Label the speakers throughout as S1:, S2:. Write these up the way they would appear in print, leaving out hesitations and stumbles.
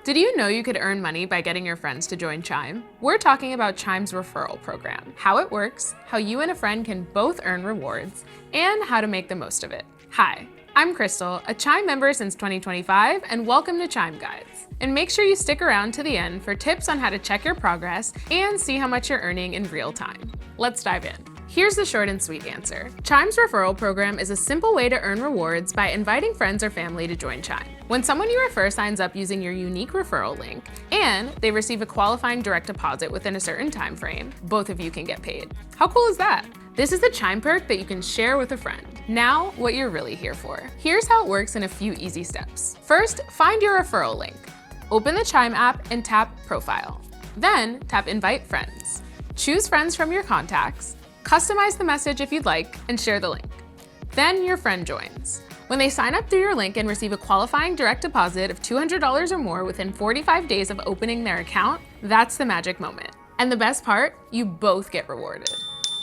S1: Did you know you could earn money by getting your friends to join Chime? We're talking about Chime's referral program, how it works, how you and a friend can both earn rewards, and how to make the most of it. Hi, I'm Crystal, a Chime member since 2025, and welcome to Chime Guides. And make sure you stick around to the end for tips on how to check your progress and see how much you're earning in real time. Let's dive in. Here's the short and sweet answer. Chime's referral program is a simple way to earn rewards by inviting friends or family to join Chime. When someone you refer signs up using your unique referral link and they receive a qualifying direct deposit within a certain time frame, both of you can get paid. How cool is that? This is the Chime perk that you can share with a friend. Now, what you're really here for. Here's how it works in a few easy steps. First, find your referral link. Open the Chime app and tap Profile. Then, tap Invite Friends. Choose friends from your contacts. Customize the message if you'd like, and share the link. Then your friend joins. When they sign up through your link and receive a qualifying direct deposit of $200 or more within 45 days of opening their account, that's the magic moment. And the best part, you both get rewarded.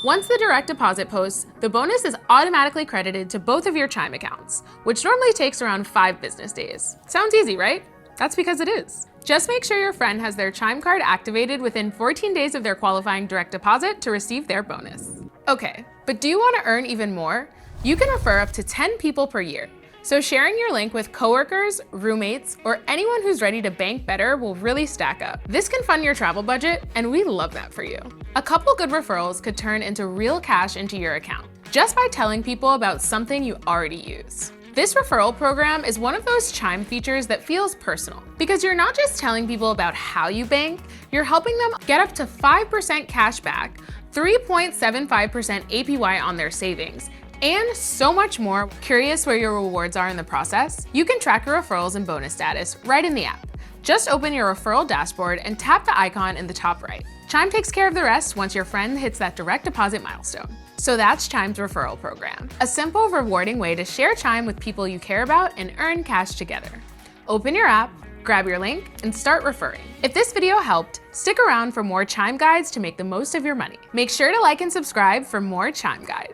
S1: Once the direct deposit posts, the bonus is automatically credited to both of your Chime accounts, which normally takes around 5 business days. Sounds easy, right? That's because it is. Just make sure your friend has their Chime card activated within 14 days of their qualifying direct deposit to receive their bonus. Okay, but do you want to earn even more? You can refer up to 10 people per year. So sharing your link with coworkers, roommates, or anyone who's ready to bank better will really stack up. This can fund your travel budget, and we love that for you. A couple good referrals could turn into real cash into your account, just by telling people about something you already use. This referral program is one of those Chime features that feels personal, because you're not just telling people about how you bank, you're helping them get up to 5% cash back, 3.75% APY on their savings, and so much more. Curious where your rewards are in the process? You can track your referrals and bonus status right in the app. Just open your referral dashboard and tap the icon in the top right. Chime takes care of the rest once your friend hits that direct deposit milestone. So that's Chime's referral program, a simple, rewarding way to share Chime with people you care about and earn cash together. Open your app, grab your link, and start referring. If this video helped, stick around for more Chime guides to make the most of your money. Make sure to like and subscribe for more Chime guides.